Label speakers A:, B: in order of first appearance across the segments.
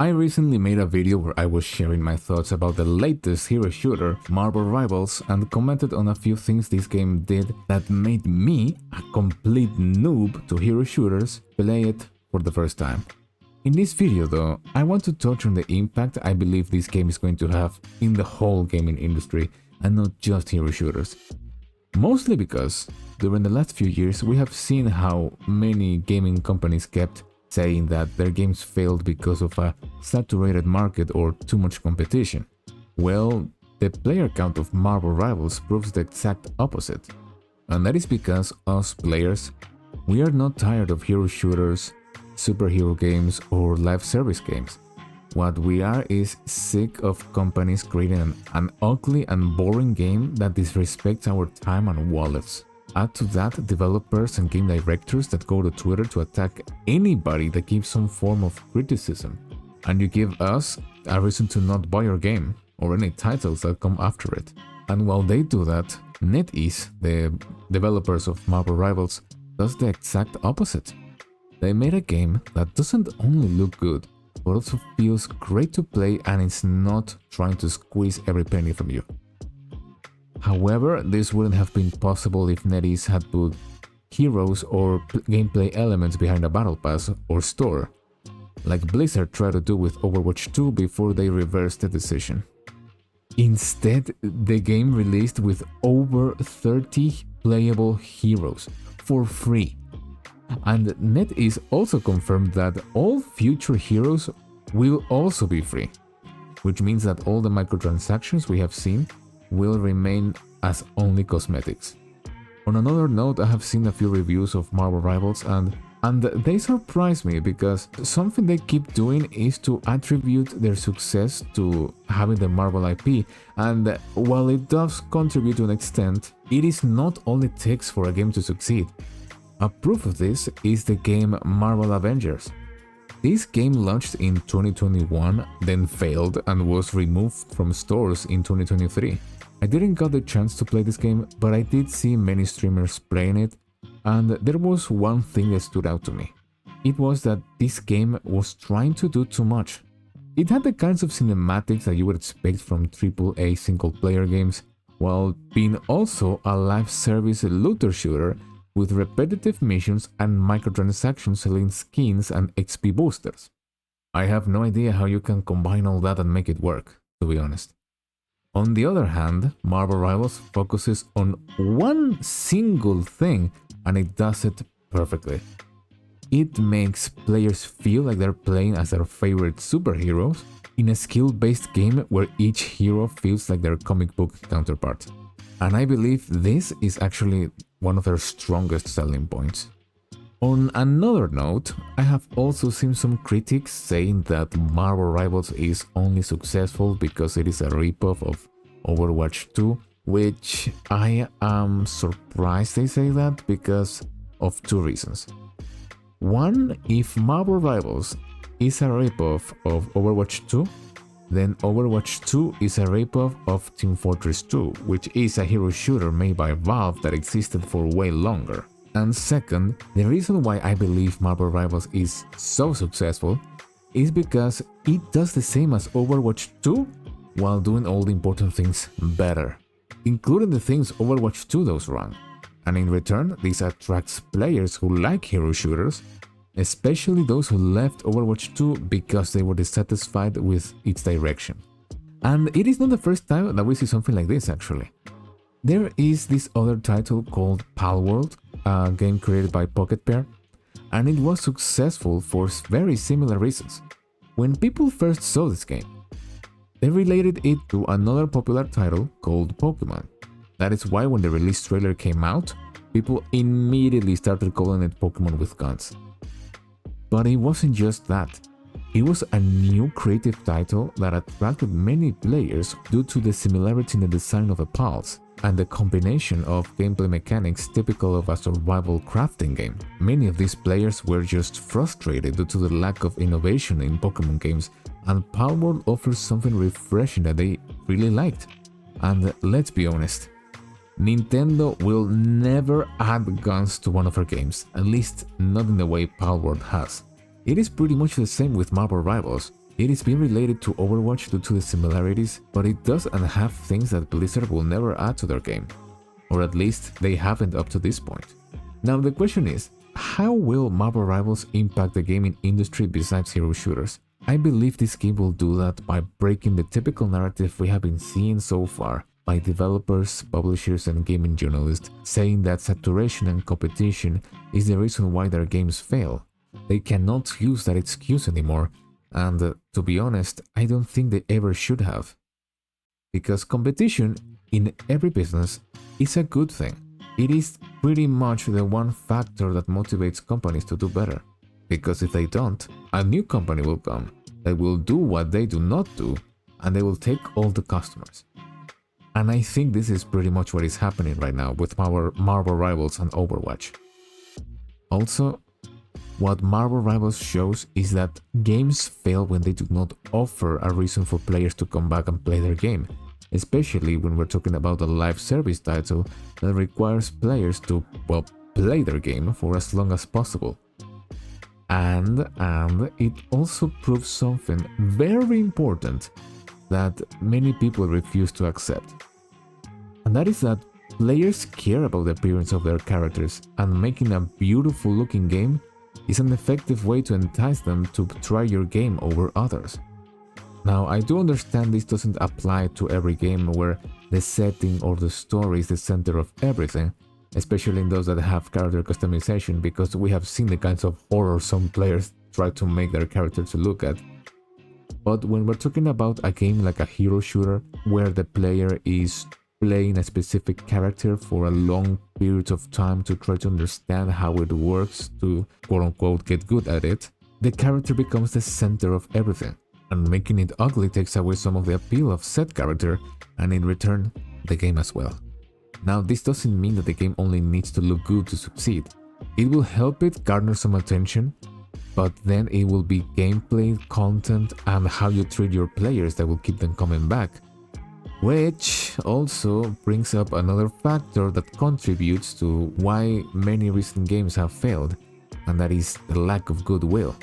A: I recently made a video where I was sharing my thoughts about the latest hero shooter, Marvel Rivals, and commented on a few things this game did that made me, a complete noob to hero shooters, play it for the first time. In this video though, I want to touch on the impact I believe this game is going to have in the whole gaming industry and not just hero shooters. Mostly because during the last few years we have seen how many gaming companies kept saying that their games failed because of a saturated market or too much competition. Well, the player count of Marvel Rivals proves the exact opposite. And that is because us players, we are not tired of hero shooters, superhero games or live service games. What we are is sick of companies creating an ugly and boring game that disrespects our time and wallets. Add to that developers and game directors that go to Twitter to attack anybody that gives some form of criticism. And you give us a reason to not buy your game, or any titles that come after it. And while they do that, NetEase, the developers of Marvel Rivals, does the exact opposite. They made a game that doesn't only look good, but also feels great to play and is not trying to squeeze every penny from you. However, this wouldn't have been possible if NetEase had put heroes or gameplay elements behind a battle pass or store, like Blizzard tried to do with Overwatch 2 before they reversed the decision. Instead, the game released with over 30 playable heroes for free. And NetEase also confirmed that all future heroes will also be free, which means that all the microtransactions we have seen will remain as only cosmetics. On another note, I have seen a few reviews of Marvel Rivals and they surprise me because something they keep doing is to attribute their success to having the Marvel IP, and while it does contribute to an extent, it is not all it takes for a game to succeed. A proof of this is the game Marvel Avengers. This game launched in 2021, then failed and was removed from stores in 2023. I didn't get the chance to play this game, but I did see many streamers playing it, and there was one thing that stood out to me. It was that this game was trying to do too much. It had the kinds of cinematics that you would expect from AAA single-player games, while being also a live service looter shooter with repetitive missions and microtransactions selling skins and XP boosters. I have no idea how you can combine all that and make it work, to be honest. On the other hand, Marvel Rivals focuses on one single thing and it does it perfectly. It makes players feel like they're playing as their favorite superheroes in a skill-based game where each hero feels like their comic book counterpart. And I believe this is actually one of their strongest selling points. On another note, I have also seen some critics saying that Marvel Rivals is only successful because it is a ripoff of Overwatch 2, which I am surprised they say that because of two reasons. One, if Marvel Rivals is a ripoff of Overwatch 2, then Overwatch 2 is a ripoff of Team Fortress 2, which is a hero shooter made by Valve that existed for way longer. And second, the reason why I believe Marvel Rivals is so successful is because it does the same as Overwatch 2 while doing all the important things better, including the things Overwatch 2 does wrong. And in return, this attracts players who like hero shooters, especially those who left Overwatch 2 because they were dissatisfied with its direction. And it is not the first time that we see something like this actually. There is this other title called Palworld, a game created by Pocket Pair, and it was successful for very similar reasons. When people first saw this game, they related it to another popular title called Pokemon. That is why when the release trailer came out, people immediately started calling it Pokemon with guns. But it wasn't just that. It was a new creative title that attracted many players due to the similarity in the design of the pals and the combination of gameplay mechanics typical of a survival crafting game. Many of these players were just frustrated due to the lack of innovation in Pokemon games, and Palworld offers something refreshing that they really liked. And let's be honest, Nintendo will never add guns to one of her games, at least not in the way Palworld has. It is pretty much the same with Marvel Rivals. It is being related to Overwatch due to the similarities, but it does and have things that Blizzard will never add to their game. Or at least they haven't up to this point. Now the question is, how will Marvel Rivals impact the gaming industry besides hero shooters? I believe this game will do that by breaking the typical narrative we have been seeing so far by developers, publishers and gaming journalists saying that saturation and competition is the reason why their games fail. They cannot use that excuse anymore, and to be honest, I don't think they ever should have. Because competition in every business is a good thing. It is pretty much the one factor that motivates companies to do better. Because if they don't, a new company will come that will do what they do not do, and they will take all the customers. And I think this is pretty much what is happening right now with our Marvel Rivals and Overwatch. Also, what Marvel Rivals shows is that games fail when they do not offer a reason for players to come back and play their game, especially when we're talking about a live service title that requires players to, well, play their game for as long as possible. And it also proves something very important that many people refuse to accept. And that is that players care about the appearance of their characters, and making a beautiful looking game is an effective way to entice them to try your game over others. Now, I do understand this doesn't apply to every game where the setting or the story is the center of everything, especially in those that have character customization, because we have seen the kinds of horror some players try to make their characters look at. But when we're talking about a game like a hero shooter, where the player is playing a specific character for a long period of time to try to understand how it works to quote-unquote get good at it, the character becomes the center of everything, and making it ugly takes away some of the appeal of said character, and in return, the game as well. Now, this doesn't mean that the game only needs to look good to succeed. It will help it garner some attention, but then it will be gameplay, content, and how you treat your players that will keep them coming back. Which also brings up another factor that contributes to why many recent games have failed, and that is the lack of goodwill.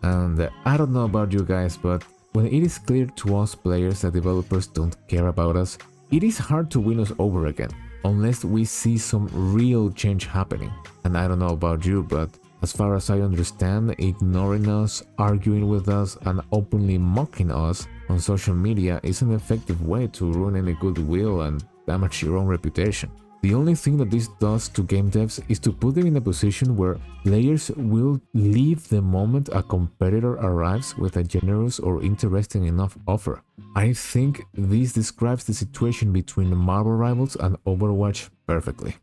A: And I don't know about you guys, but when it is clear to us players that developers don't care about us, it is hard to win us over again, unless we see some real change happening. And I don't know about you, but as far as I understand, ignoring us, arguing with us, and openly mocking us on social media is an effective way to ruin any goodwill and damage your own reputation. The only thing that this does to game devs is to put them in a position where players will leave the moment a competitor arrives with a generous or interesting enough offer. I think this describes the situation between Marvel Rivals and Overwatch perfectly.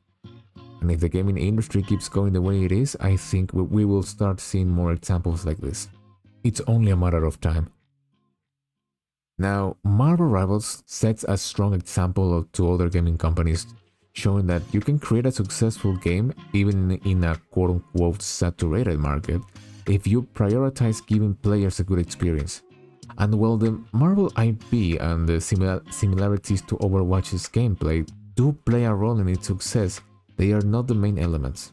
A: And if the gaming industry keeps going the way it is, I think we will start seeing more examples like this. It's only a matter of time. Now, Marvel Rivals sets a strong example to other gaming companies, showing that you can create a successful game even in a quote-unquote saturated market if you prioritize giving players a good experience. And while the Marvel IP and the similarities to Overwatch's gameplay do play a role in its success, they are not the main elements.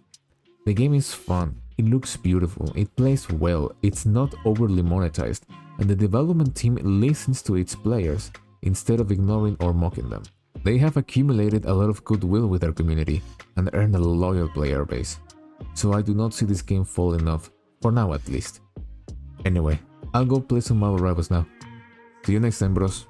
A: The game is fun, it looks beautiful, it plays well, it's not overly monetized, and the development team listens to its players instead of ignoring or mocking them. They have accumulated a lot of goodwill with their community and earned a loyal player base. So I do not see this game falling off, for now at least. Anyway, I'll go play some Marvel Rivals now. See you next time, bros.